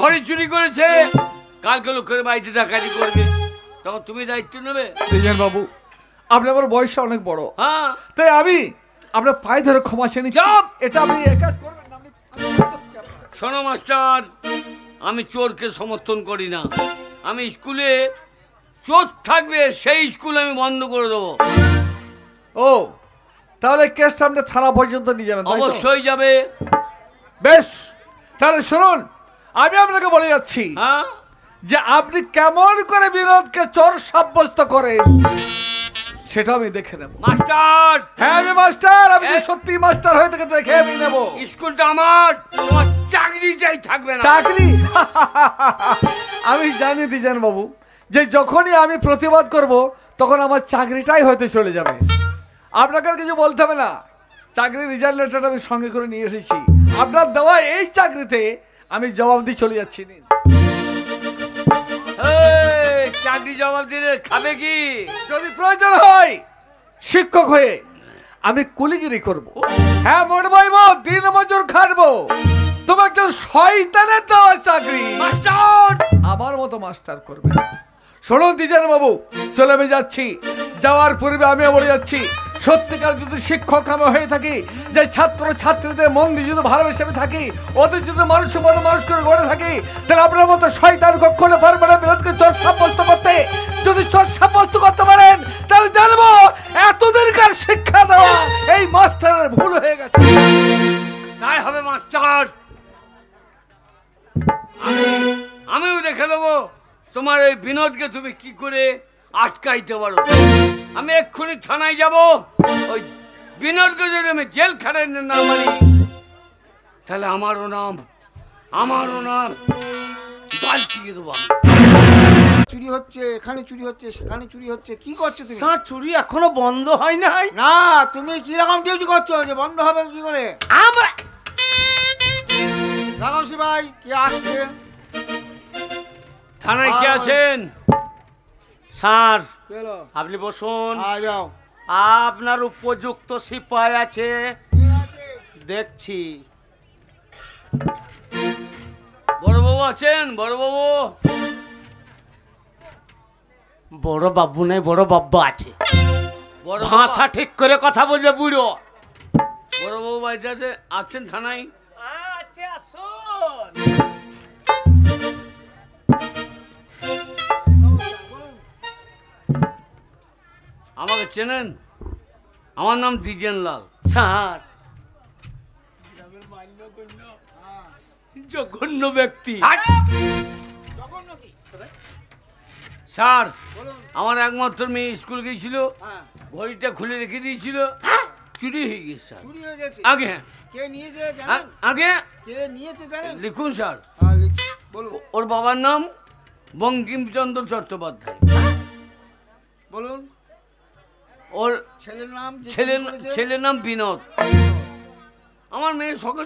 ঘরে চুরি করেছে, কালকে লোকের বাড়িতে ডাকাতি করবে, তখন তুমি দায়িত্ব নেবে? দিজেন বাবু, আপনি আমার বয়সে অনেক বড়, হ্যাঁ, তাই আমি আপনার পায়ে ধরে ক্ষমা চেয়ে নিচ্ছি। এটা আপনি এক কাজ করবেন না। শোনো মাস্টার, আমি চোরকে সমর্থন করি না। আমি স্কুলে চোর থাকবে সেই স্কুল আমি বন্ধ করে দেবো। ও, তাহলে কেসটা আপনি থানা পর্যন্ত নিয়ে যাবেন? অবশ্যই যাবে। বেশ, তাহলে শুনুন, আমি আপনাকে বলে যাচ্ছি যে আপনি কেমন করে বিনোদকে চোর সাব্যস্ত করেন সেটা আমি দেখে নেব। মাস্টার। হ্যাঁ আমি মাস্টার, আমি সত্যি মাস্টার হয়ে থেকে দেখে আমি নেব। স্কুলটা আমার, তোমার চাকরিটাই থাকবে না। চাকরি? আমি জানি দিজান বাবু যে যখনই আমি প্রতিবাদ করব তখন আমার চাকরিটাই হয়তো চলে যাবে। আপনাকে আর কিছু বলতে হবে না, চাকরির রিজাল্ট লেটার আমি সঙ্গে করে নিয়ে এসেছি। আপনার দেওয়া এই চাকরিতে আমি জবাব দিয়ে চলে যাচ্ছি। চাকরি জবাব দিলে খাবে কি? যদি প্রয়োজন হয় শিক্ষক হয়ে আমি কুলিগিরি করব। হ্যাঁ মনে পাইব, দিন মজুর খাটবো। তোমার একজন শয়তানের দেওয়া চাকরি মাস্টার আমার মতো মাস্টার করবে। শুনুন দিজান বাবু, চলে আমি যাচ্ছি। যাওয়ার পূর্বে আমি বলে যাচ্ছি, সত্যিকার যদি শিক্ষক আমি হয়ে থাকি, যে ছাত্র ছাত্রীদের মন দিয়ে যদি ভালোবেসে থাকি, ওদের যদি মানুষের মতো মানুষ করে গড়ে থাকি, তাহলে আপনার মতো শয়তান কখনো পারবে না বিরোধকে চোর সাব্যস্ত করতে। যদি চোর সাব্যস্ত করতে পারেন তাহলে জানবো এতদিনকার শিক্ষা দেওয়া এই মাস্টারের ভুল হয়ে গেছে। তাই হবে মাস্টার, আমিও দেখে দেবো তোমার এই বিনোদকে তুমি কি করে আটকাইতে পারো। আমি এক্ষুনি থানায় যাব, ওই বিনোদকে যদি আমি জেল খাটাই না মারি তাহলে আমারও নাম পাল্টিয়ে দেবো। চুরি হচ্ছে, এখানে চুরি হচ্ছে, সেখানে চুরি হচ্ছে, কি করছো তুমি? স্যার চুরি এখনো বন্ধ হয় নাই। না, তুমি কি রকম ডিউটি করছো যে বন্ধ হবে কি করে? আমরা রাগাসি ভাই কি আসছে? থানায় কে আছেন? স্যার চলো আপনি বসুন। যাও। আপনার উপযুক্ত সিপাই আছে দেখছি। বড়বাবু আছেন? বড়বাবু? বড় বাবু নাই, বড় বাব্বা আছে। ভাষা ঠিক করে কথা বলবে বুড়ো। বড়বাবু বাড়িতে আছেন থানায়? আচ্ছা আসুন। আমাকে চেনেন? আমার নাম দ্বিজেন লাল। স্যার জঘন্য ব্যক্তি। স্যার আমার একমাত্র মেয়ে স্কুল গিয়েছিল, ঘড়িটা খুলে রেখে দিয়েছিল, চুরি হয়ে গেছে স্যার। চুরি হয়ে গেছে? আগে কে নিয়েছে জানেন? আগে কে নিয়েছে জানেন? লিখুন স্যার। বলুন। ওর বাবার নাম বঙ্কিমচন্দ্র চট্টোপাধ্যায়। বলুন। ওর ছেলের নাম? ছেলের নাম বিনোদ। আমার মেয়ে সকাল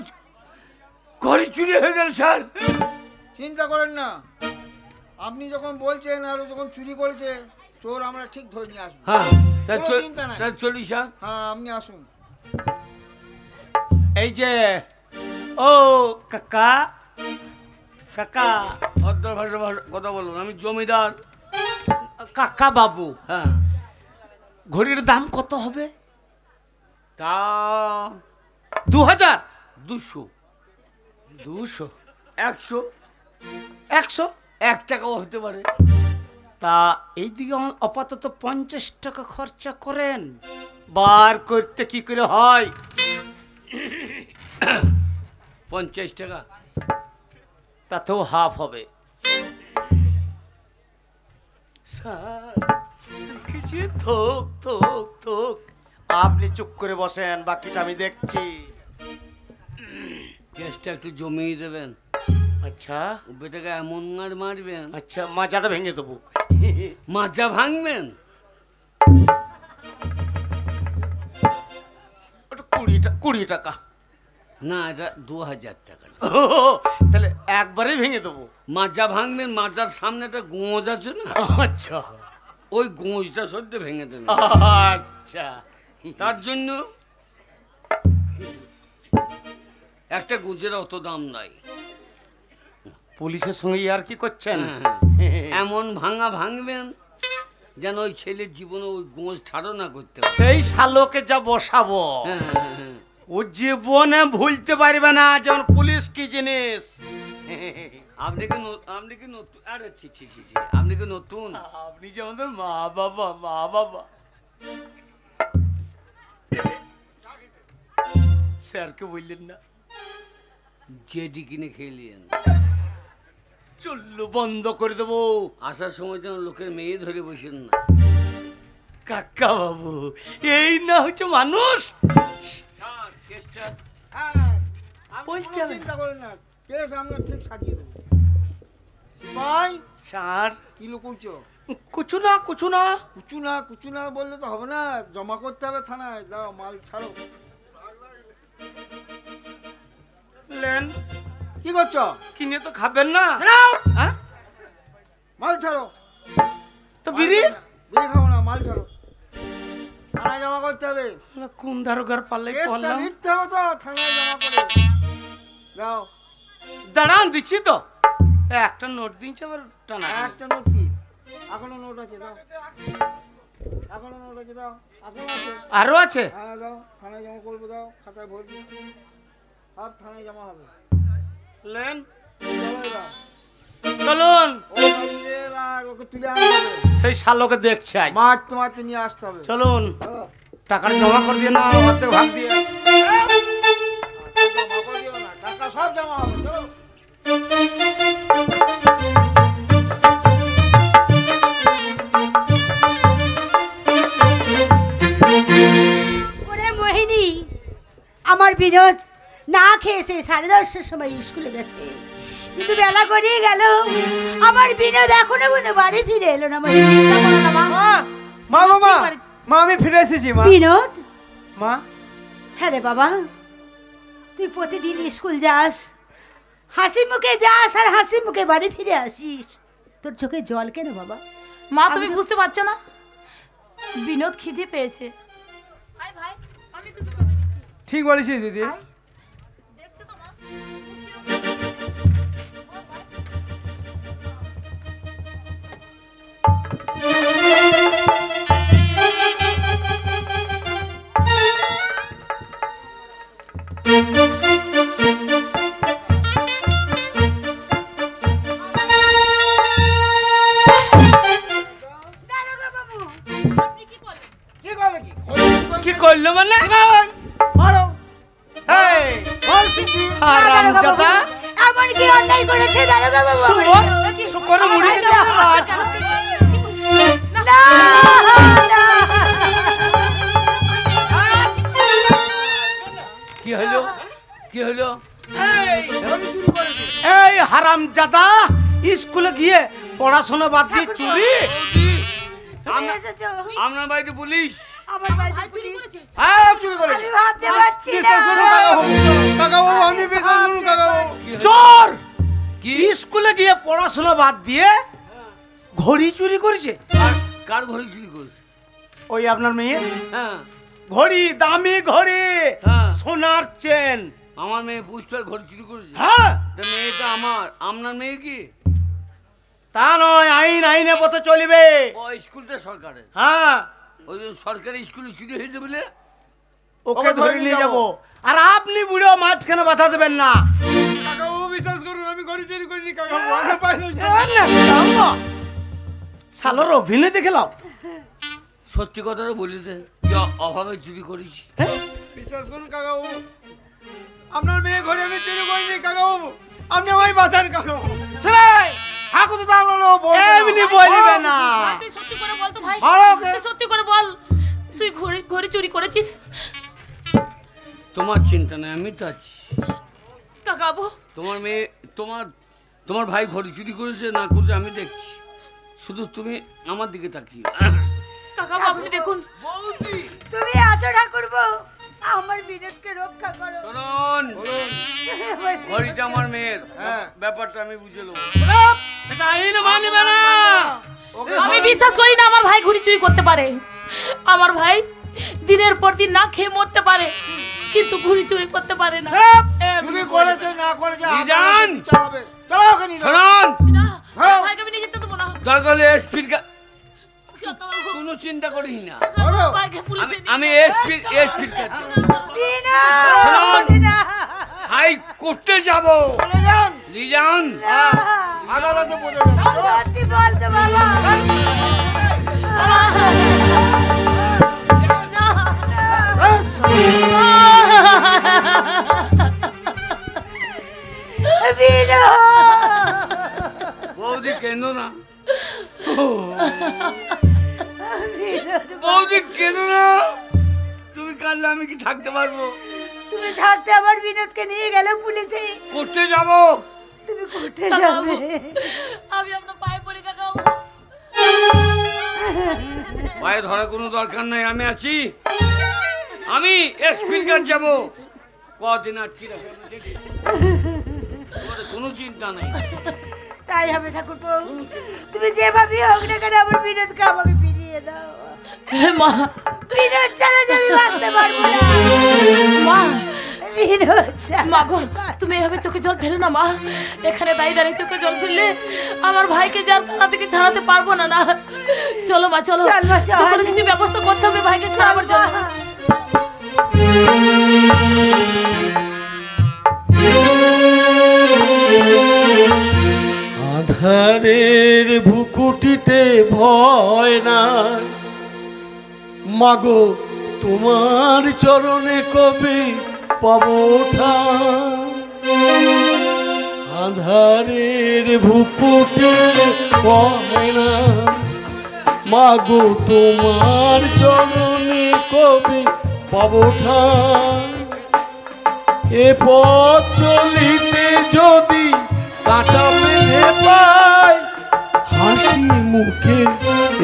ঘরে চুরি হয়ে গেল স্যার। চিন্তা করেন না, আপনি যখন বলছেন আর যখন চুরি করেছে চোর আমরা ঠিক ধরে নিয়ে আসবো। হ্যাঁ চিন্তা নাই। চলি স্যার। হ্যাঁ আপনি আসুন। এই যে ও কাকা, কাকা ভদ্র ভাষা কথা বলুন, আমি জমিদার। কাকা বাবু, হ্যাঁ ঘড়ির দাম কত হবে? তা 2000? 200 200? 100 100? 1 টাকাও হতে পারে। তা এইদিকে আপাতত 50 টাকা খরচা করেন, বার করতে কি করে হয়? 50 টাকা তাতেও হাফ হবে। স্যার কিছু থোক থোক থোক, আপনি চুপ করে বসেন, বাকিটা আমি দেখছি। গ্যাসটা একটু জমিয়ে দেবেন। আচ্ছা বেটাকে এমন মার মারবেন, আচ্ছা মাজাটা ভেঙে দেবো। মাজা ভাঙবেন। ওটা 20 টাকা। না এটা 2000 টাকা। তাহলে একবারেই ভেঙে দেবো। মাজা ভাঙবেন, মাজার সামনে একটা গোঁজ আছে না, আচ্ছা ওই গোঁজটা সদ্য ভেঙে দেবেন। আচ্ছা তার জন্য একটা গোঁজের অত দাম নাই। পুলিশের সঙ্গে আর কি করছেন? এমন ভাঙা ভাঙবেন যেন ওই ছেলের জীবনে ওই গোঁজ ছাড়ো না করতে পারে। সেই শালোকে যা বসাবো ও জীবনে ভুলতে পারবে না যেমন পুলিশ কি জিনিস। আপনি কি নতুন? আরে ছি ছি ছি ছি, আপনি কি নতুন? আপনি যে আমাদের মা বাবা স্যারকে বললেন না জেডি কিনে খেলিয়েন। চললো বন্ধ করে দেবো। আসার সময় যেন লোকের মেয়ে ধরে বসেন না। কাকা বাবু এই না হচ্ছে মানুষ। স্যার, কেসটা হ্যাঁ, আপনি ওই কোনো কেন? চিন্তা করেন না, কেস আমরা ঠিক সাজিয়ে দেবো। ভাই স্যার কি লুকুচ্ছ? কুছু না কুচু না বললে তো হবে না, জমা করতে হবে থানায়। দাও মাল ছাড়ো। লেন কি করছো? কিনে তো খাবেন না। হ্যাঁ? মাল ছাড়ো। তো বিড়ি বিড়ি খাবো না, মাল ছাড়ো। থানায় জমা করতে হবে। কোন দারোগার পাল্লাই কেসটা পড়লাম। নিতে হবে তো, থানায় জমা করে দাও। দাঁড়ান দিচ্ছি তো। একটা নোট দিচ্ছে আবার টানা। একটা নোট কি? এখনো নোট আছে, দাও। এখনো নোট আছে, দাও। এখনো আছে। আরো আছে? হ্যাঁ দাও, থানায় জমা করবো, দাও। খাতায় ভরে দিচ্ছি, সব থানায় জমা হবে। লেন চলো এবার। চলুন। ও বাড়িতে এবার ওকে তুলে আনতে হবে। সেই শালোকে দেখছে আজ। মারতে মারতে নিয়ে আসতে হবে। চলুন চলো। টাকাটা জমা করে দিয়ে না অর্ধেক ভাগ দিয়ে। জমা করে দিও না, টাকা সব জমা হবে। চলো। ওরে মোহিনী, আমার বিনোদ না খেয়ে সে 10:30টার সময় স্কুলে গেছে, কিন্তু বেলা গড়িয়ে গেল, আমার বিনোদ এখনো পর্যন্ত বাড়ি ফিরে এলো না। মোহিনী, চিন্তা করো না মা। মা আমি ফিরে এসেছি মা। বিনোদ, মা হ্যাঁ রে বাবা, তুই প্রতিদিন স্কুল যাস, হাসি মুখে যাস আর হাসি মুখে বাড়ি ফিরে আসিস, তোর চোখে জল কেন বাবা? মা তুমি বুঝতে পারছো না, বিনোদ খিদে পেয়েছে। আয় ভাই, আমি দুধ করে দিচ্ছি। ঠিক বলেছিস দিদি। আয়। দেখছো তো মা? দারোগা বাবু, আপনি কি করলেন? কি করলে কি? কি করলো মানে? মারো। এই বলছি কি? হারামজাদা এমন কি অন্যায় করেছে দারোগা বাবু? শুয়োর শুকনো মুড়ি খেতে হবে রাত। না, না। কি হলো? কি হলো? এই হারামজাদা স্কুলে গিয়ে পড়াশোনা বাদ দিয়ে চুরি। তুমি এসেছো? আপনার বাড়িতে পুলিশ? আমার বাড়িতে ভাই চুরি পুলিশ? করেছে? চুরি করে। আমি ভাবতে পারছি না। বিশ্বাস করুন কাকা বাবু, আমি বিশ্বাস করুন কাকা বাবু। কি হলো? চোর কি? স্কুলে গিয়ে পড়াশোনা বাদ দিয়ে ঘড়ি চুরি করেছে। কার ঘরে চুরি করছে? ওই আপনার মেয়ে হ্যাঁ ঘড়ি, দামি ঘড়ি, হ্যাঁ। সোনার চেন। আমার মেয়ে পুষ্পার ঘরে চুরি করেছে? হ্যাঁ তা মেয়েটা আমার, আপনার মেয়ে কি? তা নয়, আইনে পথে চলিবে। ও স্কুলটা সরকারের, হ্যাঁ ওই যে সরকারি স্কুলে চুরি হয়েছে বলে ওকে ধরে নিয়ে যাবো। আর আপনি বুড়ো মাঝখানে বাধা দেবেন না। কাকা বাবু বিশ্বাস করুন, আমি ঘড়ি চুরি করিনি কাকা বাবু। আমি পাইলাম শালোর অভিনয় দেখে লাও। সত্যি কথাটা বলিতে যে অভাবে চুরি করিস। বিশ্বাস করুন কাকা বাবু, আপনার মেয়ে ঘরে আমি চুরি করিনি কাকা বাবু। আপনি আমায় বাঁচান কাকা বাবু। হাকু তো দাম হলো, এমনি বলবে না। ভাই তুই সত্যি করে বল তো ভাই, মারো ওকে। তুই সত্যি করে বল, তুই ঘড়ি চুরি করেছিস? তোমার চিন্তা নেই, আমি তো আছি। কাকাবু, তোমার মেয়ে, তোমার ভাই ঘড়ি চুরি করেছে না করেছে আমি দেখছি, শুধু তুমি আমার দিকে তাকিয়ে। কাকাবু আপনি দেখুন। বৌদি তুমি আছো ঠাকুরপো, আমার বিনোদকে রক্ষা করো। শুনুন, ঘড়িটা আমার মেয়ের, ব্যাপারটা আমি বুঝে নেবো। সেটা আইন মানবে না। আমি বিশ্বাস করি না আমার ভাই ঘড়ি চুরি করতে পারে। আমার ভাই দিনের পর দিন না খেয়ে মরতে পারে, কিন্তু ঘড়ি চুরি করতে পারে না। চুরি করেছে না করেছে নিজান! চালাবে। চলো ওকে নিয়ে যাও। শোনান না, হ্যাঁ। আমার ভাইকে আমি নিয়ে যেতে দেবো না। দরকার হলে এসপির ডাক্তারবাবু, কোনো চিন্তা করিস না। আমার ভাইকে পুলিশে নিয়ে আমি যাও। এসপির কাছে বিনোদ বিনোদ হাই করতে যাব। চলে যান। লিজান আদালতে পড়ে যান। সত্যি বলতো বাবা বৌদি কেন না, বৌদি কেন না, তুমি কাঁদলে আমি কি থাকতে পারবো? তুমি থাকতে আমার বিনোদকে নিয়ে গেল পুলিশে। করতে যাব। তুমি কোর্টে কাকাবাবু, যাবে। আমি আপনার পায়ে পড়ি কাকাবাবু। পায়ে ধরার কোনো দরকার নাই, আমি আছি। আমি এসপির কাছে যাব। কদিন আর কি রাখবে আমি দেখি। তোমাদের কোনো চিন্তা নাই। তাই হবে ঠাকুরপো, তুমি যেভাবে হোক না কেন আমার বিনোদকে আমাকে ফিরিয়ে দাও। মা, বিনোদ ছাড়া যে আমি বাঁচতে পারবো না। মা, বিনোদ ছাড়া। মা গো, তুমি এভাবে চোখে জল ফেলো না মা। এখানে দাঁড়িয়ে দাঁড়িয়ে চোখে জল ফেললে আমার ভাইকে যার থানা থেকে ছাড়াতে পারবো না। না, চলো মা, চলো। চল মা, চল। কোনো কিছু ব্যবস্থা করতে হবে ভাইকে ছাড়াবার জন্য। আধারের ভুকুটিতে ভয় না, মাগো তোমার চরণে কবে পাবো ঠাঁই। আধারের ভুকুটিতে ভয় না, মাগো তোমার চরণে কবে পাবো ঠাঁই। এ পথ চলিতে যদি কাটা বেঁধে পায়, হাসি মুখে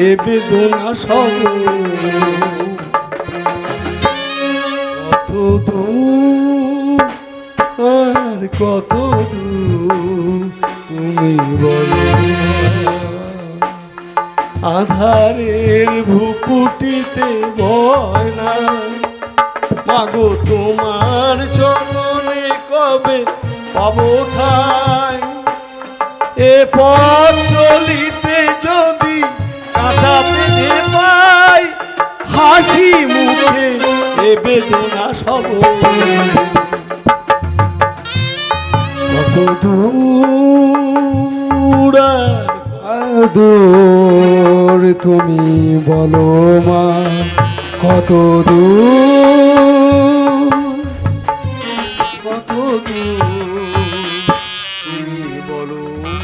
এ বেদনা সব। কত দূর আর কত দূর তুমি বলো না। আধারের ভুকুটিতে ভয় না, মাগো তোমার চরণে কবে পাবো ঠাঁই। এ পথ চলিতে যদি কাটা বেঁধে পাই, হাসি মুখে এ বেদনা সব। কত দূর আর দূর তুমি বলো মা, কত দূর, কত দূর তুমি বলো মা।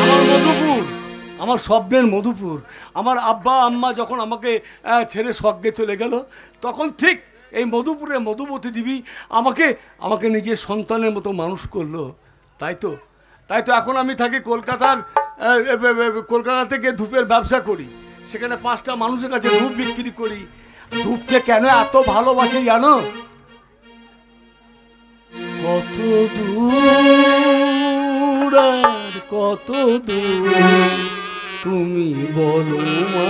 আমার মধুপুর, আমার স্বপ্নের মধুপুর। আমার আব্বা আম্মা যখন আমাকে ছেড়ে স্বর্গে চলে গেল, তখন ঠিক এই মধুপুরে মধুমতি দেবী আমাকে নিজের সন্তানের মতো মানুষ করলো। তাই তো এখন আমি থাকি কলকাতা থেকে ধূপের ব্যবসা করি। সেখানে 5টা মানুষের কাছে ধূপ বিক্রি করি। ধূপকে কেন এত ভালোবাসি জানো? কত দূর আর কত দূর তুমি বলো মা।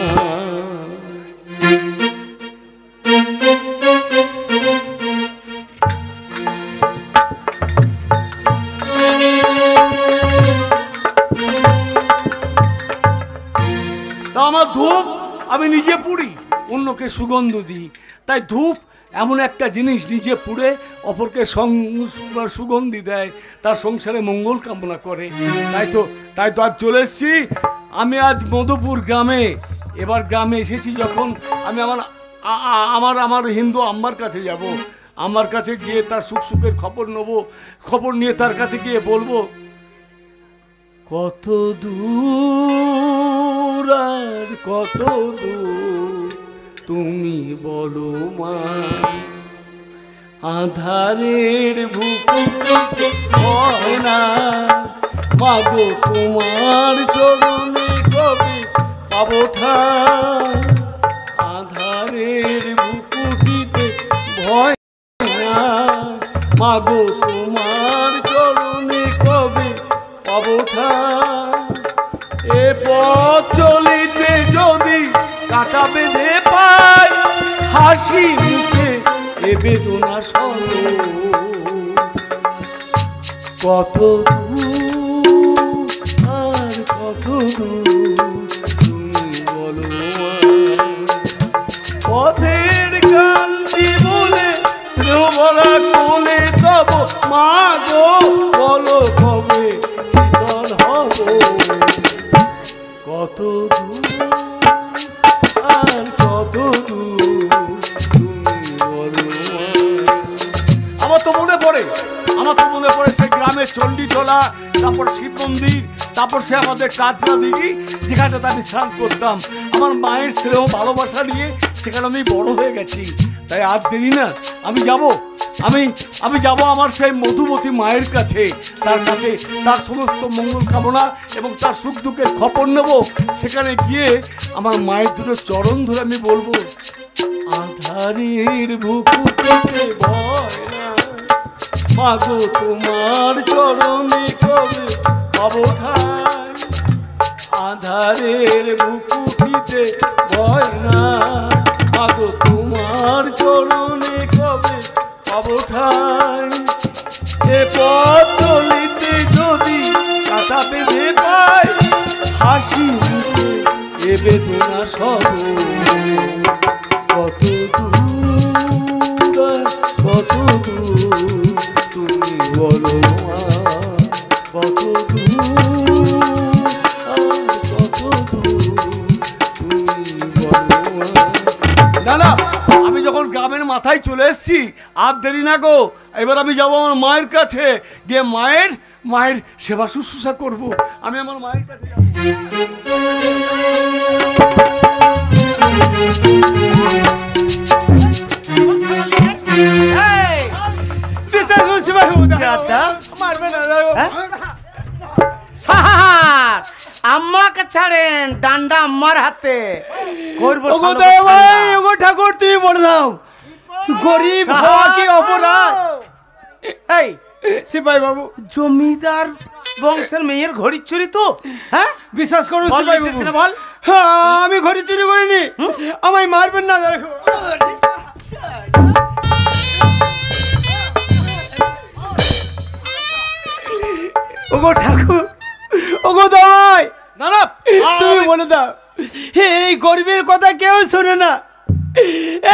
তা আমার ধূপ আমি নিজে পুড়ি, অন্যকে সুগন্ধ দিই। তাই ধূপ এমন একটা জিনিস, নিজে পুড়ে অপরকে সুগন্ধি দেয়, তার সংসারে মঙ্গল কামনা করে। তাই তো আজ চলে এসেছি আমি আজ মধুপুর গ্রামে। এবার গ্রামে এসেছি যখন আমি আমার হিন্দু আম্মার কাছে যাব। আমার কাছে গিয়ে তার সুখ সুখের খবর নেব। খবর নিয়ে তার কাছে গিয়ে বলবো, কত দূর আর কত দূর তুমি বলো মা। আধারের বুকুতে হয় না, মাগো তোমার চরণে কবে পাবো ঠাঁই। আধারের বুকুটিতে ভয় না, মাগো তোমার চরণে কবে পাবো ঠাঁই। এ পথ চলিতে যদি কাটা বেঁধে পাই, হাসি মুখে এ বেদনা সহ। কত দূর শিব মন্দির, তারপর সে আমাদের কাজলা দিঘি, যেখানটাতে আমি স্নান করতাম। আমার মায়ের ছেলেও ভালোবাসা নিয়ে সেখানে আমি বড় হয়ে গেছি। তাই আর দেরি না, আমি যাব আমি যাব আমার সেই মধুমতি মায়ের কাছে, তার কাছে তার সমস্ত মঙ্গল কামনা এবং তার সুখ দুঃখের খবর নেব। সেখানে গিয়ে আমার মায়ের দুটো চরণ ধরে আমি বলবো, আধারের বুকুতে ভয় না মাগো, তোমার চরণে কবে পাবো ঠাই। আধারের বুকুটিতে ভয় না মাগো, তোমার চরণে কবে পাবো ঠাই। এ পথ চলিতে যদি কাটা বেঁধে পাই, হাসি মুখে এ বেদনা সব কত দূর কত দূর তুমি বলো মা, কত দূর কত দূর তুমি বলো মা। না না, আমি যখন গ্রামের মাথায় চলে এসেছি আর দেরি না গো, এবার আমি যাবো আমার মায়ের কাছে, গিয়ে মায়ের সেবা শুশ্রূষা করবো। আমি আমার মায়ের কাছে যাবো। আম্মাকে ছাড়েন, ডান্ডা আম্মার হাতে করবো। ঠাকুর তুমি বলে দাও, গরিব হওয়া কি অপরাধ? এই সিপাই বাবু, জমিদার বংশের মেয়ের ঘড়ি চুরি তো? হ্যাঁ, বিশ্বাস করুন সিপাই বাবু, বল। আমি ঘড়ি চুরি করিনি, আমায় মারবেন না। দেখো ওগো ঠাকুর, ওগো দাই, দাঁড়া, তুমি বলে দাও, এই গরিবের কথা কেউ শোনে না,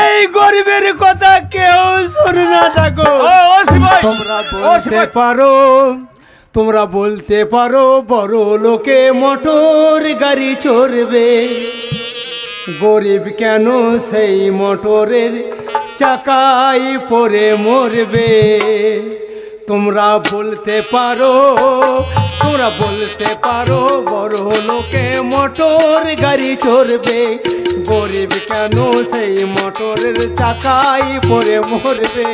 এই গরিবের কথা কেউ শোনে না ঠাকুর। তোমরা বলতে পারো বড় লোকে মোটর গাড়ি চড়বে, গরিব কেন সেই মোটরের চাকায় পড়ে মরবে। তোমরা বলতে পারো বড় লোকে মোটর গাড়ি চড়বে, গরিব কেন সেই মোটরের চাকায় পড়ে মরবে।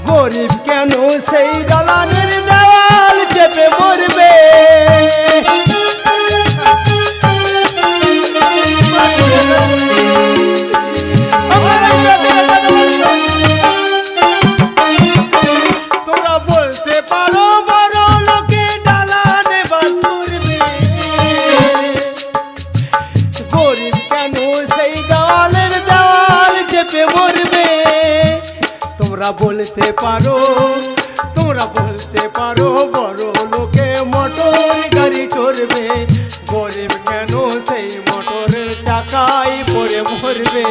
গরিব কেন সেই দালানের দেওয়াল চেপে মরবে। তোমরা বলতে পারো বড় লোকে দালানে বাস করবে, গরিব কেন সেই দেওয়ালের দেওয়াল চেপে মরবে। তোমরা বলতে পারো বড় লোকে মোটর গাড়ি চড়বে, গরিব কেন সেই মোটরের চাকায় পড়ে মরবে।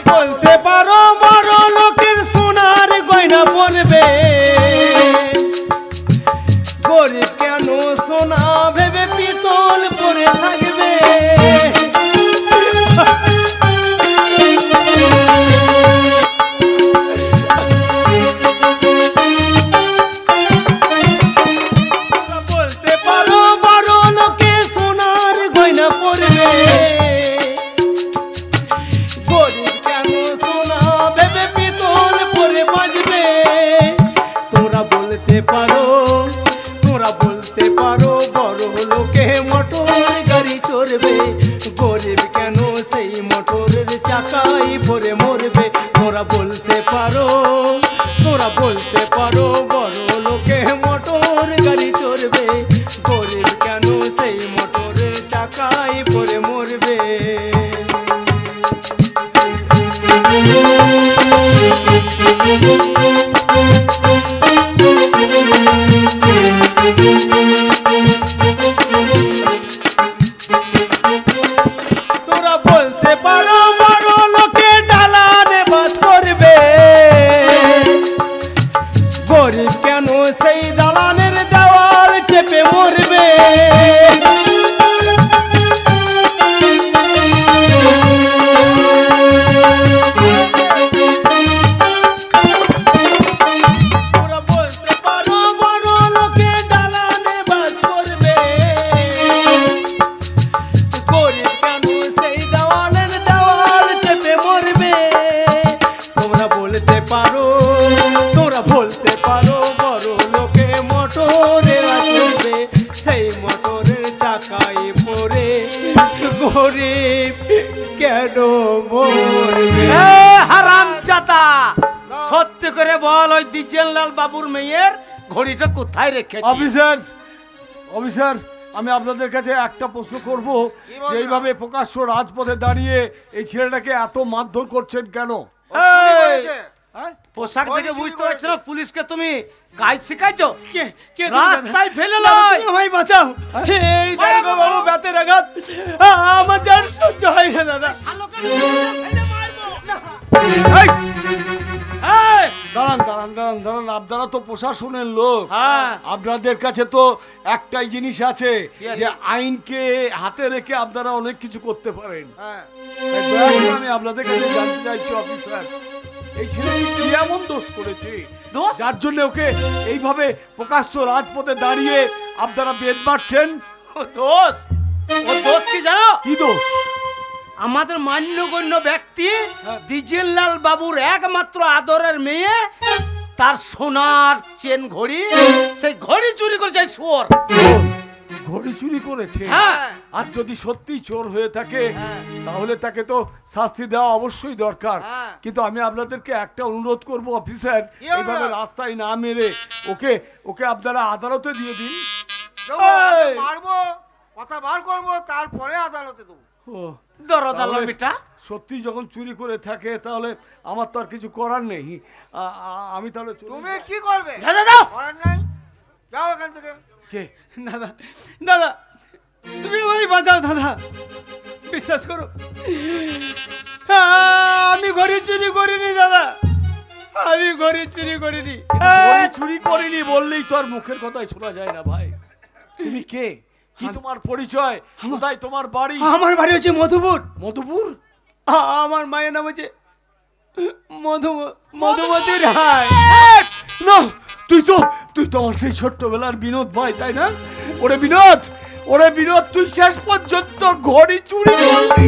বলতে পারো বড় লোকের সোনার গয়না পরবে, গরিব কেন সোনা ভেবে পিতল পরে থাকবে। বলতে পারো বড় লোকে সোনার গয়না পরবে, গরিব কেন সোনা ভেবে পিতল পরে বাজবে। তোমরা বলতে পারো বড় লোকে মোটর গাড়ি চড়বে, গরিব কেন সেই মোটরের চাকায় পরে মরবে। তোমরা বলতে পারো বড় লোকে মোটর গাড়ি চড়বে, গরিব কেন সেই মোটরের চাকায় পরে মরবে। তোরা বলতে পারো বড় লোকে ডালানে বাস করবে, গরিব কেন সেই দালানের দেওয়াল চেপে মরবে। তোরা বলতে পারো বড় লোকে ডালানে বাস করবে, গরিব কেন সেই দেওয়ালের দেওয়াল চেপে মরবে। তোমরা বলতে পারো বড় লোকে মোটরে চলবে, সেই মোটরের চাকায় পড়ে গরিব কেন মরবে। হারামজাদা, সত্যি করে বল ওই দ্বিজেনলাল বাবুর মেয়ের ঘড়িটা কোথায় রেখেছিস? অফিসার, অফিসার, আমি আপনাদের কাছে একটা প্রশ্ন করব, যে এইভাবে প্রকাশ্য রাজপথে দাঁড়িয়ে এই ছেলেটাকে এত মারধর করছেন কেন? হ্যাঁ? পোশাক দেখে বুঝতে পারছো না পুলিশকে তুমি কাজ শিখাইছো? কে রাস্তায় ফেলে লয়। ভাই বাঁচাও, এই দারোগা বাবু বেতের আঘাত আমার যার সহ্য হয় না দাদা। এই! দাঁড়ান দাঁড়ান দাঁড়ান দাঁড়ান, আপনারা তো প্রশাসনের লোক, হ্যাঁ। আপনাদের কাছে তো একটাই জিনিস আছে, কি আছে? যে আইনকে হাতে রেখে আপনারা অনেক কিছু করতে পারেন। হ্যাঁ তাই দয়া করে আমি আপনাদের কাছে জানতে চাইছি অফিসার, এই ছেলেটি কি এমন দোষ করেছে দোষ? যার জন্য ওকে এইভাবে প্রকাশ্য রাজপথে দাঁড়িয়ে আপনারা বেদ মারছেন? ও দোষ কি জানো? কি দোষ? আমাদের মান্যগণ্য ব্যক্তি দ্বিজেনলাল বাবুর একমাত্র আদরের মেয়ে, তার সোনার চেন ঘড়ি, সেই ঘড়ি চুরি করে যায় শুয়োর। ঘড়ি চুরি করেছে? হ্যাঁ। আর যদি সত্যি চোর হয়ে থাকে তাহলে তাকে তো শাস্তি দেওয়া অবশ্যই দরকার। হ্যাঁ। কিন্তু আমি আপনাদেরকে একটা অনুরোধ করব অফিসার, কি অনুরোধ? এইভাবে রাস্তায় না মেরে ওকে আপনারা আদালতে দিয়ে দিন। দেবো, এই! আগে মারবো, কথা বার করবো, তারপরে আদালতে দেবো। ও, দরদ তাহলে আল্লাহ বেটা। সত্যি যখন চুরি করে থাকে তাহলে আমার তো আর কিছু করার নেই। আমি তাহলে চলে তুমি যাই। কি করবে? যাও। করার নাই, যাও এখান থেকে। কে? দাদা দাদা তুমি আমায় বাঁচাও দাদা, বিশ্বাস করো আমি ঘড়ি চুরি করিনি দাদা, আমি ঘড়ি চুরি করিনি। ঘড়ি চুরি করিনি বললেই তো আর মুখের কথাই শোনা যায় না ভাই। তুমি কে? কি তোমার পরিচয়? কোথায় তোমার বাড়ি? আমার বাড়ি হচ্ছে মধুপুর। মধুপুর? আমার মায়ের নাম হচ্ছে মধুমতি রায়। না, তুই তো আমার সেই ছোট্টবেলার বিনোদ ভাই, তাই না? ওরে বিনোদ, তুই শেষ পর্যন্ত ঘড়ি চুরি করলি।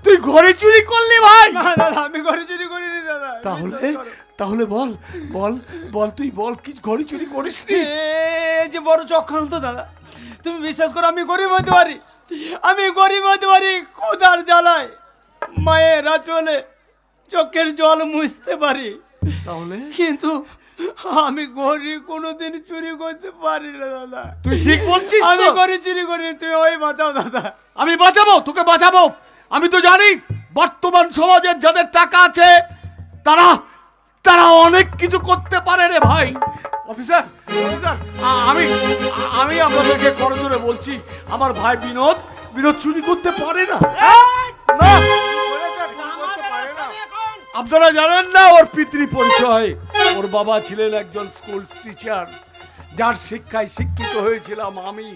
তুই ঘড়ি চুরি করলি ভাই? না দাদা, আমি ঘড়ি চুরি করিনি দাদা। তাহলে বল তুই বল, কি ঘড়ি চুরি করিস? এই যে বড় চক্রান্ত দাদা, তুমি বিশ্বাস করো আমি গরিব হতে পারি, ক্ষুধার জ্বালায় মায়ের চলে চোখের জল মুছতে পারি, তাহলে কিন্তু আমি ঘড়ি কোনোদিন চুরি করতে পারি না দাদা। তুই ঠিক বলছিস তো? আমি ঘড়ি চুরি করি, তুই ওই বাঁচাও দাদা। আমি বাঁচাবো, তোকে বাঁচাবো। আমি তো জানি বর্তমান সমাজের যাদের টাকা আছে তারা অনেক কিছু করতে পারে রে ভাই। অফিসার, আমি আপনাদেরকে করজোরে বলছি, আমার ভাই বিনোদ চুরি করতে পারে না। না, আপনারা জানেন না ওর পিতৃ পরিচয়। ওর বাবা ছিলেন একজন স্কুল টিচার, যার শিক্ষায় শিক্ষিত হয়েছিলাম আমি,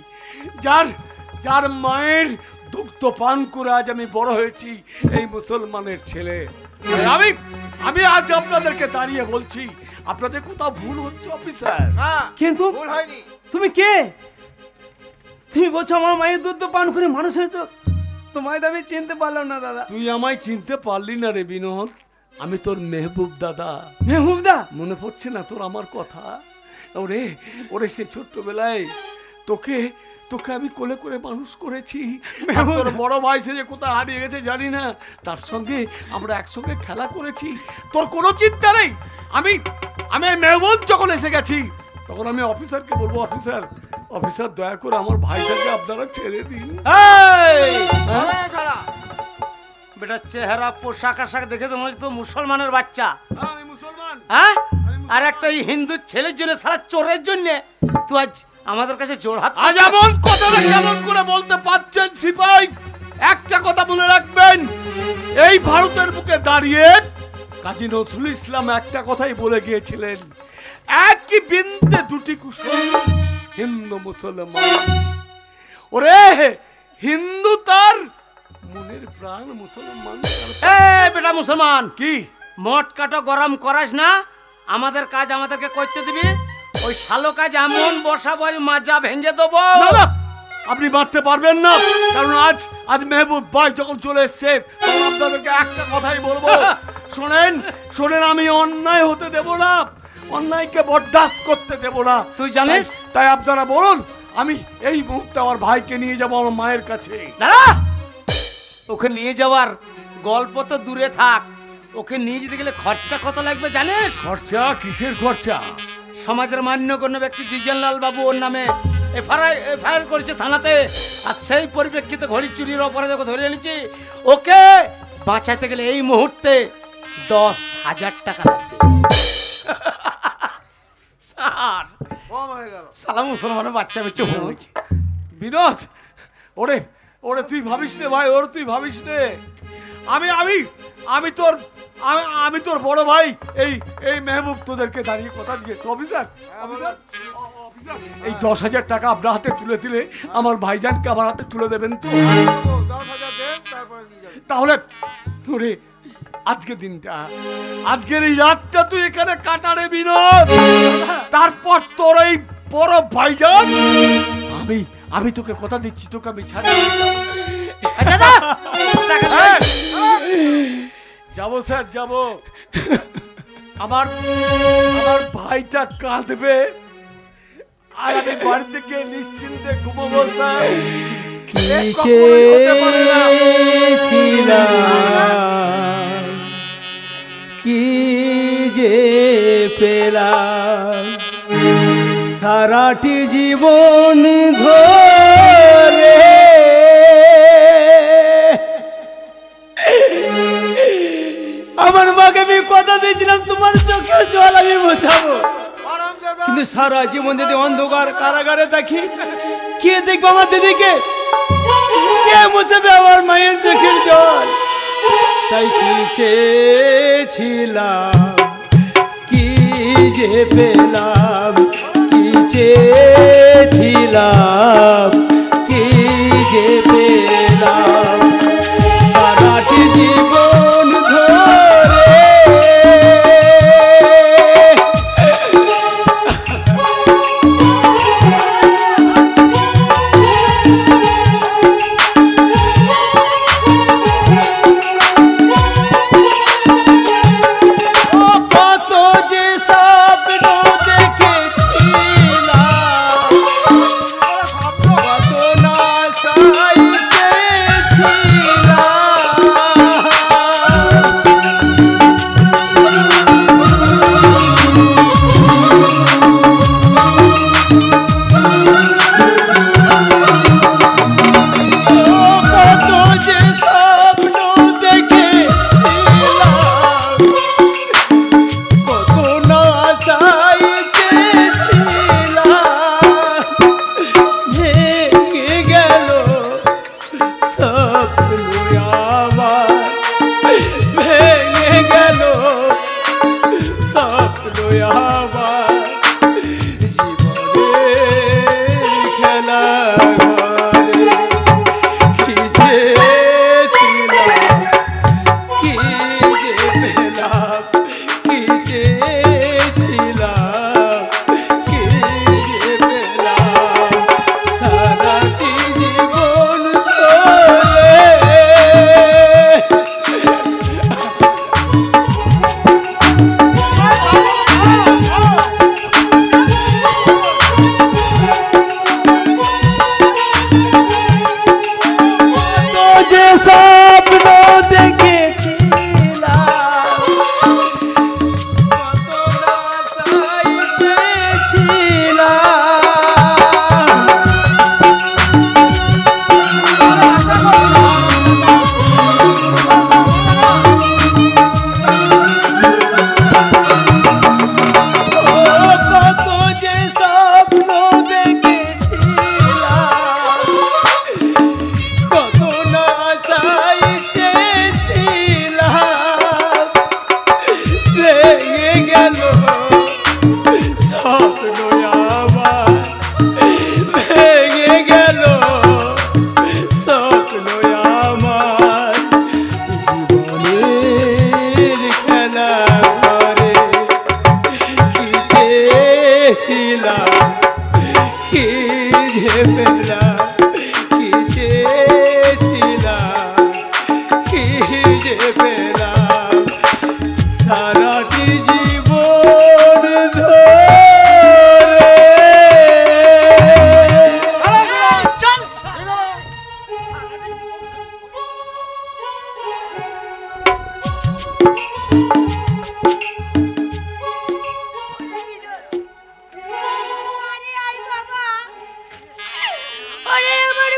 যার মায়ের দুগ্ধ পান করে আজ আমি বড় হয়েছি এই মুসলমানের ছেলে। আমি আজ আপনাদেরকে দাঁড়িয়ে বলছি, আপনাদের কোথাও ভুল হচ্ছে অফিসার। কিন্তু ভুল হয়নি। তুমি কে? তুমি বলছো আমার মায়ের দুধ পান করে মানুষ হয়েছো, তোমায় তো আমি চিনতে পারলাম না দাদা। তুই আমায় চিনতে পারলি না রে বিনোদ, আমি তোর মেহবুব দাদা। মেহবুব দা? মনে পড়ছে না তোর আমার কথা? ওরে সে ছোট্টবেলায় তোকে আমি কোলে করে মানুষ করেছি। আর তোর বড় ভাই সে যে কোথায় হারিয়ে গেছে জানি না, তার সঙ্গে আমরা একসঙ্গে খেলা করেছি। তোর কোনো চিন্তা নেই। আমি মেহবুব যখন এসে গেছি তখন আমি অফিসারকে বলবো, অফিসার অফিসার দয়া করে আমার ভাইটাকে আপনারা ছেড়ে দিন। এই! হবে না ছাড়া। বেটা চেহারা পোশাক আশাক দেখে তো মনে হচ্ছে তো মুসলমানের বাচ্চা। আমি মুসলমান। হ্যাঁ? আর একটা এই হিন্দু ছেলের জন্য, সারা চোরের জন্য তুই আজ আমাদের কাছে জোড়হাত। আজ এমন কথাটা কেমন করে বলতে পারছেন সিপাই? একটা কথা মনে রাখবেন, এই ভারতের বুকে দাঁড়িয়ে কাজী নজরুল ইসলাম একটা কথাই বলে গিয়েছিলেন, একই বৃন্তে দুটি কুসুম, হিন্দু মুসলমান। ওরে হিন্দু তার মনের প্রাণ, মুসলমান এই বেটা মুসলমান, কি মট কাটা গরম করাস না। আমাদের কাজ আমাদেরকে করতে দিবি। ওই শালো কাজ এমন বসাবো মাজা ভেঙে দেবো। না না, আপনি মারতে পারবেন না, কারণ আজ মেহবুব ভাই যখন চলে এসছে তখন আপনাদেরকে একটা কথাই বলবো। শোনেন, আমি অন্যায় হতে দেব না, অন্যায়কে বরদাস্ত করতে দেব না। তুই জানিস? তাই আপনারা বলুন, আমি এই মুহূর্তে আমার ভাইকে নিয়ে যাবো আমার মায়ের কাছে। দাঁড়া, ওকে নিয়ে যাওয়ার গল্প তো দূরে থাক, ওকে নিয়ে যেতে গেলে খরচা কত লাগবে জানিস? খরচা? কিসের খরচা? সমাজের মান্যগণ্য ব্যক্তি দ্বিজেনলাল বাবু ওর নামে এফআইআর করেছে থানাতে। আর সেই পরিপ্রেক্ষিতে ঘড়ি চুরির অপরাধে ওকে ধরে এনেছি। ওকে বাঁচাতে গেলে এই মুহূর্তে 10,000 টাকা লাগবে। স্যার, কম হয়ে গেল। সালাম মুসলমানের বাচ্চা বেঁচে বলছি। বিনোদ, ওরে তুই ভাবিস নে ভাই, ওর তুই ভাবিস নে। আমি তোর বড় ভাই, এই মেহবুব তোদেরকে দাঁড়িয়ে কথা দিয়েছে। অফিসার, এই 10,000 টাকা আপনার হাতে তুলে দিলে আমার ভাইজানকে আমার হাতে তুলে দেবেন তো? 10,000 দেন, তারপরে নিয়ে যাবেন। তাহলে ওরে আজকের এই রাতটা তুই এখানে কাটারে বিনোদ, তারপর তোর এই বড় ভাইজান, আমি তোকে কথা দিচ্ছি, তোকে আমি ছাড়ি যাবো স্যার, যাবো। আমার ভাইটা কাঁদবে আর আমি বাড়িতে গিয়ে নিশ্চিন্তে ঘুমাবো স্যার। কি যে পেলাম সারাটি জীবন ধরে, আমার মাকে আমি কথা দিয়েছিলাম তোমার চোখের জল আমি মোছাবো, কিন্তু সারা জীবন যদি অন্ধকার কারাগারে থাকি, কে দেখবো আমার দিদিকে? কে মুছাবে আমার মায়ের চোখের জল? তাই কি চেয়েছিলাম, কি যে পেলাম, কি চেয়েছিলাম, কি যে পেলাম সারাটি জীবন ধরে। কত যে স্বপ্ন দেখেছিলাম, কত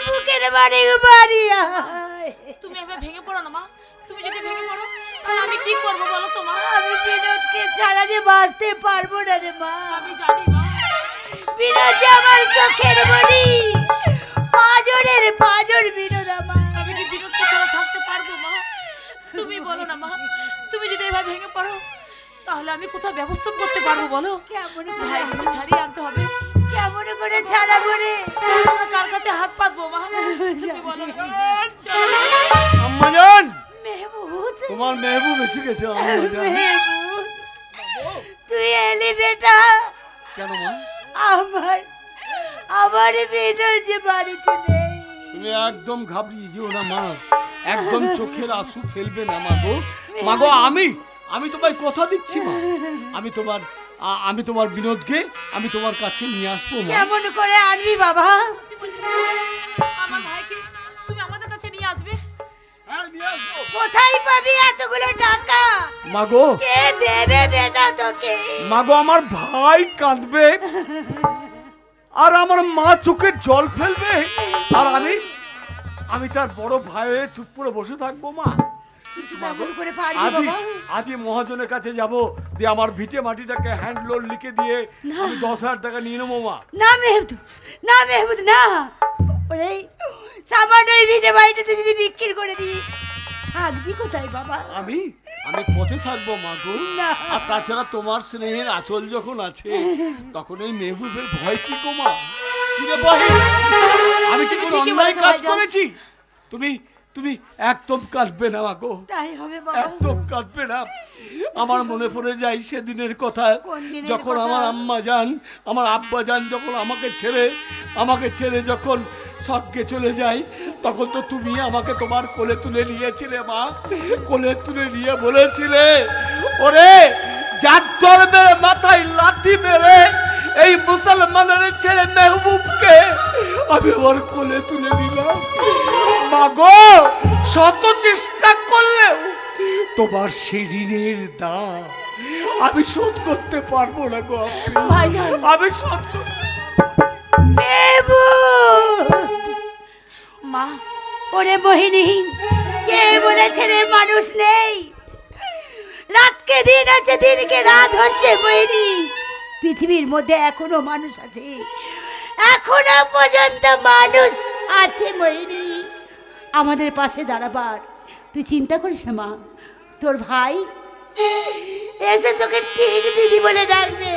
বুকের বাড়ি বাড়ি আয়। তুমি এবার ভেঙে পড়ো না মা, তুমি যদি ভেঙে পড়ো তাহলে আমি কি করবো বলো তো মা? আমি বিনোদকে ছাড়া যে বাঁচতে পারবো না রে মা। আমি জানি মা। বিনোদ যে আমার চোখের মনি, পাঁজরের পাঁজর বিনোদ আমার। আমি কি বিনোদকে ছাড়া থাকতে পারবো মা? তুমি বলো না মা, তুমি যদি এবার ভেঙে পড়ো তাহলে আমি কোথাও ব্যবস্থা করতে পারবো বলো? কেমন ভাই কিন্তু ছাড়িয়ে আনতে হবে। কেমন করে ছাড়াবো রে? আমরা কার কাছে হাত পাতবো মা? তুমি বলো না। চলো। আম্মাজান, মেহমুদ, তোমার মেহবুব এসে গেছে আম্মাজান। মেহমুদ, তুই এলি বেটা। কেন মা? আমার বিনোদ যে বাড়িতে নেই। তুমি একদম ঘাবড়িয়ে যেও না মা, একদম চোখের আঁসু ফেলবে না মা গো। মা গো, আমি তোমায় কথা দিচ্ছি মা, আমি তোমার বিনোদকে আমি তোমার কাছে নিয়ে আসবো মা। কেমন করে আনবি বাবা? আমার ভাইকে তুমি আমাদের কাছে নিয়ে আসবে। হ্যাঁ, নিয়ে আসবো। কোথায় পাবি এতগুলো টাকা? মা গো, কে দেবে বেটা তোকে? মা গো, আমার ভাই কাঁদবে আর আমার মা চোখের জল ফেলবে, আর আমি তার বড় ভাই হয়ে চুপ করে বসে থাকবো মা। কেমন করে পারবি বাবা? আজই মহাজনের কাছে যাব, দিয়ে আমার ভিটে মাটিটাকে হ্যান্ড লোন লিখে দিয়ে আমি 10,000 টাকা নিয়ে নেবো মা। না মেহমুদ, না মেহমুদ, না। ওরে সামান্য এই ভিটে বাড়িটাতে যদি বিক্রি করে দিস, থাকবি কোথায় বাবা? আমি পথে থাকবো মা গো। না। আর তাছাড়া তোমার স্নেহের আঁচল যখন আছে তখন এই মেহবুবের ভয় কি গো মা? কি রে বহিন, আমি কি কোনো ঠিকই অন্যায় বলেছো কাজ ভাইজান। করেছি? তুমি একদম কাঁদবে না মা গো, তাই হবে বাবা। একদম কাঁদবে না। আমার মনে পড়ে যায় সেদিনের কথা, কোন দিনের যখন কথা? আমার আম্মা যান, আমার আব্বা যান যখন আমাকে ছেড়ে যখন স্বর্গে চলে যায়, তখন তো তুমি আমাকে তোমার কোলে তুলে নিয়েছিলে মা, কোলে তুলে নিয়ে বলেছিলে, ওরে যার ধর্মের মাথায় লাঠি মেরে এই মুসলমানের ছেলে মেহবুবকে আমি আমার কোলে তুলে নিলাম। মা গো, শত চেষ্টা করলেও তোমার সেই ঋণের দাম আমি শোধ করতে পারবো না গো। ভাইজান। আমি শোধ মেহমুদ, মা, ওরে মোহিনী, কে বলেছে রে মানুষ নেই? রাতকে দিন আছে, দিনকে রাত হচ্ছে মোহিনী। পৃথিবীর মধ্যে এখনো মানুষ আছে, এখনো পর্যন্ত মানুষ আছে মোহিনী। আমাদের পাশে দাঁড়াবার তুই চিন্তা করিস না মা। তোর ভাই এসে তোকে ঠিক দিদি বলে ডাকবে।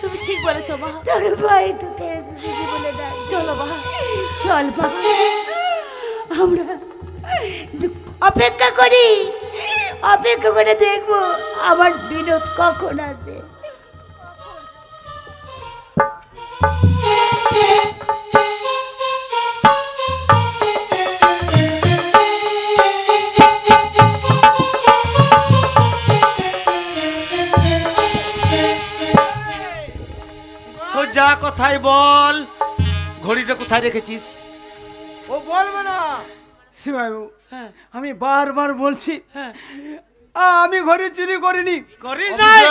তুমি ঠিক বলেছো মা। তোর ভাই তোকে এসে দিদি বলে ডাকবে। চলো মা। চল বাবা, আমরা অপেক্ষা করি, অপেক্ষা করে দেখবো আমার বিনোদ কখন আসে। সোজা কথাই বল, ঘড়িটা কোথায় রেখেছিস? ও বলবে না। শিবাবু, আমি বারবার বলছি আমি ঘরে চুরি করিনি। করিস নাই?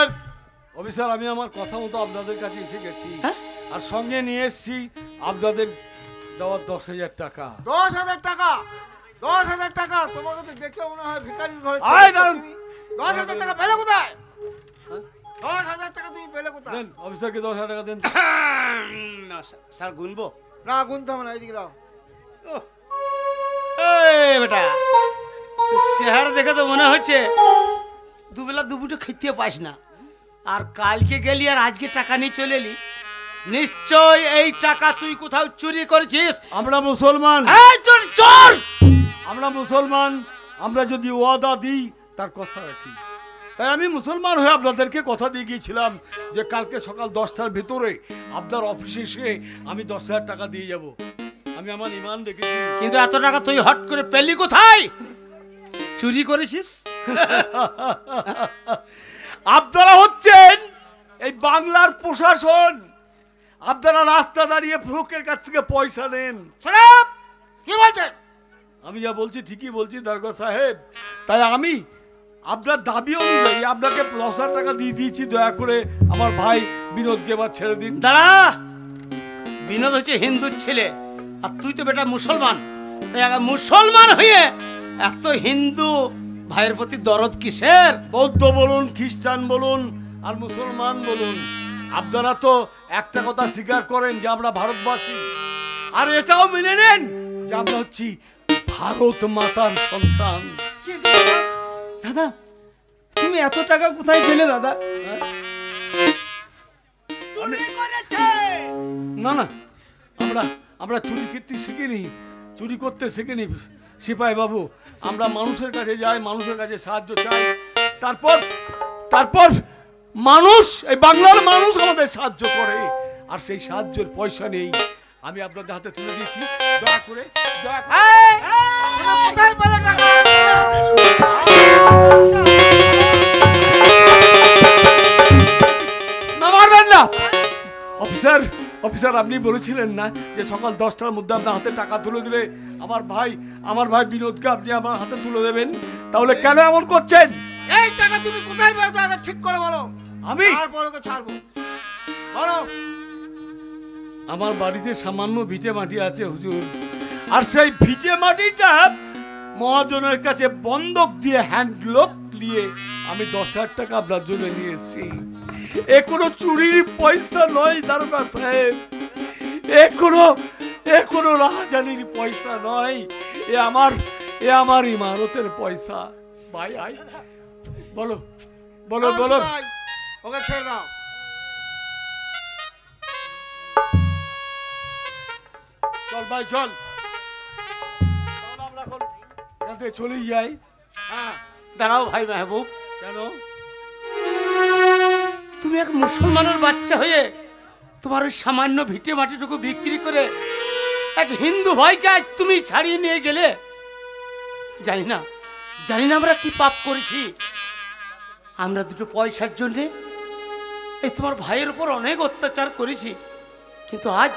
অফিসার, আমি আমার কথা মতো আপনাদের কাছে এসে গেছি, আর সঙ্গে নিয়ে এসেছি আপনাদের দেওয়ার 10,000 টাকা। 10,000 টাকা? 10,000 টাকা? তোমাকে তো দেখে মনে হয় ভিখারির ঘরে আয় ছেড়ে দাঁড়ান। তুমি 10,000 টাকা পেলে কোথায়? 10,000 টাকা তুমি পেলে কোথায়? দেন অফিসারকে 10,000 টাকা দেন। না, স্যার গুনবো? না, গুনতে হবে না, এইদিকে দাও। এই বেটা, তোর চেহারা দেখে তো মনে হচ্ছে দুবেলা দুপুরে খেতে পাস না, আর কালকে গেলি আর আজকে টাকা নিয়ে চলে এলি। নিশ্চয় এই টাকা তুই কোথাও চুরি করেছিস। আমরা মুসলমান, এই চোর চোর! আমরা মুসলমান, আমরা যদি ওয়াদা দিই তার কথা রাখি। তাই আমি মুসলমান হয়ে আপনাদেরকে কথা দিয়ে গিয়েছিলাম যে কালকে সকাল 10টার ভিতরে আপনার অফিসে এসে আমি 10,000 টাকা দিয়ে যাব। আমি আমার ইমান রেখেছি। কিন্তু এত টাকা তুই হট করে পেলি কোথায়? চুরি করেছিস? আপনারা হচ্ছেন এই বাংলার প্রশাসন, আপনারা রাস্তা দাঁড়িয়ে ফ্রুকের কাছ থেকে পয়সা নেন। শরাব কি বলছেন? আমি যা বলছি ঠিকই বলছি দারোগা সাহেব। তাই আমি আপনার দাবি অনুযায়ী আপনাকে 10,000 টাকা দিয়ে দিয়েছি। দয়া করে আমার ভাই বিনোদকে এবার ছেড়ে দিন। দাঁড়া, বিনোদ হচ্ছে হিন্দুর ছেলে আর তুই তো বেটা মুসলমান, তাই মুসলমান হয়ে এত হিন্দু ভাইয়ের প্রতি দরদ কিসের? বৌদ্ধ বলুন, খ্রিস্টান বলুন আর মুসলমান বলুন, আপনারা তো একটা কথা স্বীকার করেন যে আমরা ভারতবাসী, আর এটাও মেনে নেন যে আমরা হচ্ছি ভারত মাতার সন্তান। কিন্তু দাদা, তুমি এত টাকা কোথায় পেলে দাদা? না না, আমরা চুরি করতে শিখিনি, চুরি করতে শিখিনি সিপাহী বাবু। আমরা মানুষের কাছে যাই, মানুষের কাছে সাহায্য চাই, তারপর মানুষ, এই বাংলার মানুষ আমাদের সাহায্য করে, আর সেই সাহায্যের পয়সা নেই, আমি আপনাদের হাতে তুলে দিয়েছি। দয়া করে কোথায় পেলে টাকা? না, মারবেন না। অফিসার আপনি বলেছিলেন না যে সকাল 10টার মধ্যে আপনার হাতে টাকা তুলে দিলে আমার ভাই বিনোদকে আপনি আমার হাতে তুলে দেবেন, তাহলে কেন এমন করছেন? এই টাকা তুমি কোথায় পেলে টাকা ঠিক করে বলো, আমি তারপর ওকে ছাড়বো। বলো। আমার বাড়িতে সামান্য ভিটে মাটি আছে হুজুর, আর সেই ভিটে মাটিটা মহাজনের কাছে বন্ধক দিয়ে হ্যান্ডলক নিয়ে আমি 10,000 টাকা আপনার জন্য নিয়ে এসেছি। এ কোনো চুরির পয়সা নয় দারোগা সাহেব, এ কোনো রাহাজানির পয়সা নয়, এ আমার ইমারতের পয়সা। ভাই আই বলো বলো বলো। ওকে ছেড়ে দাও। চল ভাই চল, আমরা এখন এখান থেকে চলেই যাই। হ্যাঁ, দাঁড়াও ভাই মেহবুব, কেন? তুমি এক মুসলমানের বাচ্চা হয়ে তোমার ওই সামান্য ভিটে মাটিটুকু বিক্রি করে এক হিন্দু ভাইকে আজ তুমি ছাড়িয়ে নিয়ে গেলে। জানি না আমরা কি পাপ করেছি। আমরা দুটো পয়সার জন্য এই তোমার ভাইয়ের উপর অনেক অত্যাচার করেছি, কিন্তু আজ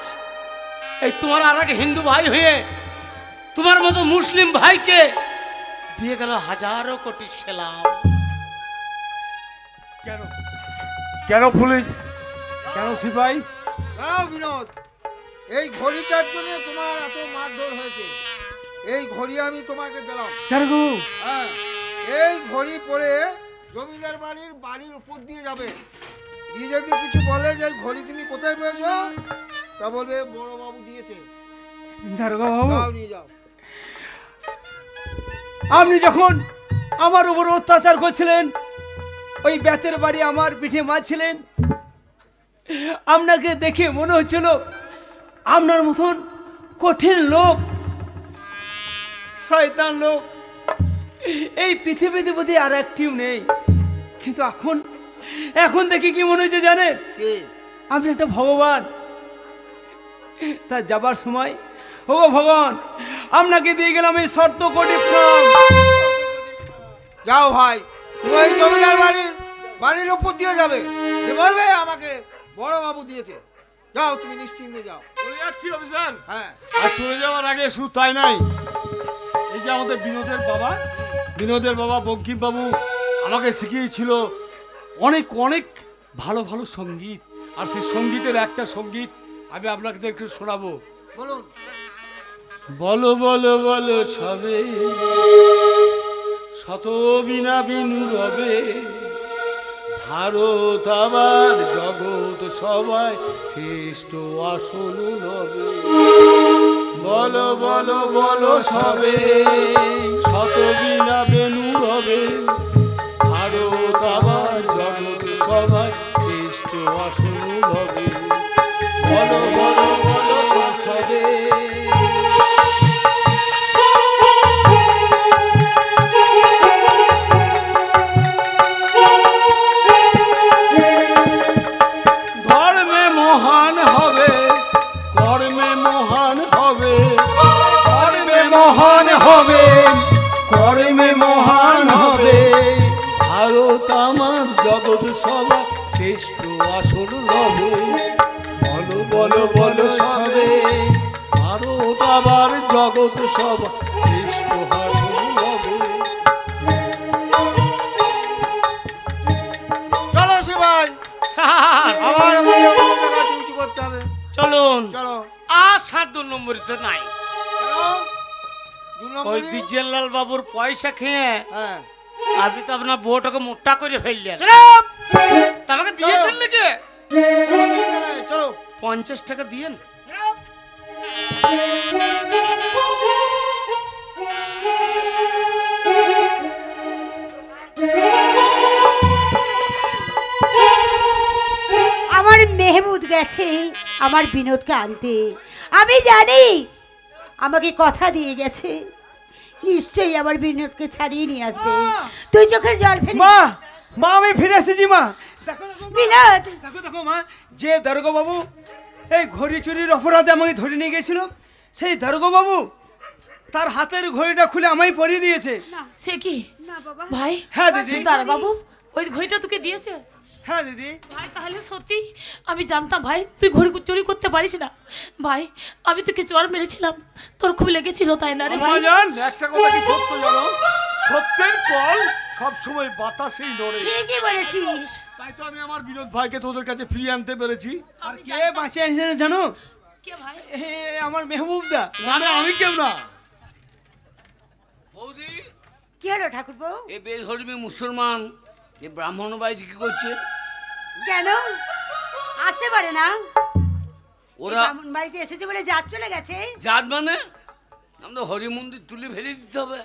এই তোমার আর এক হিন্দু ভাই হয়ে তোমার মতো মুসলিম ভাইকে দিয়ে গেল হাজারো কোটি সেলাম। কেন কেন পুলিশ, কেন সিপাহী? দাঁড়াও বিনোদ, এই ঘড়িটার জন্য তোমার এত মারধর হয়েছে। এই ঘড়ি আমি তোমাকে দিলাম। হ্যাঁ, এই ঘড়ি পরে জমিদার বাড়ির উপর দিয়ে যাবে। দিয়ে যদি কিছু বলে যে ঘড়ি তুমি কোথায় পেয়েছো, তা বলবে বড় বাবু দিয়েছে। দারোগা বাবু, যাও নিয়ে যাও। আপনি যখন আমার উপর অত্যাচার করছিলেন, ওই বেতের বাড়ি আমার পিঠে মারছিলেন, আপনাকে দেখে মনে হচ্ছিল আপনার মতন কঠিন লোক, শয়তান লোক এই পৃথিবীতে বোধ আর একটিও নেই। কিন্তু এখন দেখি কি মনে হচ্ছে জানেন? আপনি একটা ভগবান। তা যাবার সময়, ও ভগবান, আপনাকে দিয়ে গেলাম এই শর্ত কোটি প্রণাম। যাও ভাই, তুমি ওই জমিদার বাড়ির উপর দিয়ে যাবে, বলবে আমাকে বড় বাবু দিয়েছে। যাও, তুমি নিশ্চিন্তে যাও। চলে যাচ্ছি অফিসার। হ্যাঁ, আর চলে যাওয়ার আগে শুধু তাই নাই, এই যে আমাদের বিনোদের বাবা বঙ্কিম বাবু আমাকে শিখিয়েছিল অনেক ভালো ভালো সঙ্গীত, আর সেই সঙ্গীতের একটা সঙ্গীত আমি আপনাদেরকে শোনাবো। বলুন। বলো বলো বলো সবে, শত বিনা বিনু রবে, ভারত আবার জগৎ সবাই শ্রেষ্ঠ আসল রবে। বলো বলো বলো সবে, শত বিনা বেনু রবে, ভারত আবার জগৎ সবাই শ্রেষ্ঠ আসল রবে। বলো বলো বলো সবে। কর্মে মহান হবে, ভারত আমার জগৎ সভা শ্রেষ্ঠ আসল রবে। বলো বলো বলো সবে, ভারত আবার জগৎ সভা শ্রেষ্ঠ আসল রবে। চলো শিবাই, স্যার, আবার ডিউটি করতে হবে। চলুন। চলো। সাত 2 নম্বরই তো নাই। কেন? 2 ওই নম্বরই? দ্বিজেনলাল বাবুর পয়সা খেয়ে হ্যাঁ। আপনি তো আপনার বউটাকে মোটা করে ফেললেন। চুপ! আমাকে দিয়েছেন নাকি? কোনো চিন্তা নাই, চলো। 50 টাকা দিয়েন। আমার মেহমুদ গেছে আমার বিনোদকে আনতে। আমি জানি আমাকে কথা দিয়ে গেছে নিশ্চয়ই আমার বিনোদকে ছাড়িয়ে নিয়ে আসবে। তুই চোখের জল ফেলি। মা মা আমি ফিরে এসেছি মা। দেখো দেখো মা, বিনোদ, দেখো দেখো মা, যে দারোগা বাবু এই ঘড়ি চুরির অপরাধে আমাকে ধরে নিয়ে গেছিল, সেই দারোগা বাবু তার হাতের ঘড়িটা খুলে আমায় পরিয়ে দিয়েছে। সে কি না বাবা, ভাই? হ্যাঁ দিদি, দাঁড়া বাবু, ওই ঘড়িটা তোকে দিয়েছে? হ্যাঁ দিদি। ভাই তাহলে সত্যি আমি জানতাম ভাই তুই ঘড়ি চুরি করতে পারিস না। ভাই আমি তোকে চর মেরেছিলাম, তোর খুব লেগেছিল তাই না রে ভাই? জান একটা কথা কি সত্য জানো, সত্যের কল সব সময় বাতাসেই নড়ে। ঠিকই বলেছিস। তাই তো আমি আমার বিনোদ ভাইকে তোদের কাছে ফিরিয়ে আনতে পেরেছি। আর কে বাঁচিয়ে এনেছে জানো? কে ভাই? এ, আমার মেহবুব দা। মানে আমি কেউ না। বৌদি, কি হলো ঠাকুরপো? এ বেধর্মী মুসলমান এ ব্রাহ্মণ বাড়িতে কি করছে? কেন আসতে পারে না? ওরা ব্রাহ্মণ বাড়িতে এসেছে বলে জাত চলে গেছে। জাত মানে আমরা হরি মন্দির তুলে ফেলে দিতে হবে।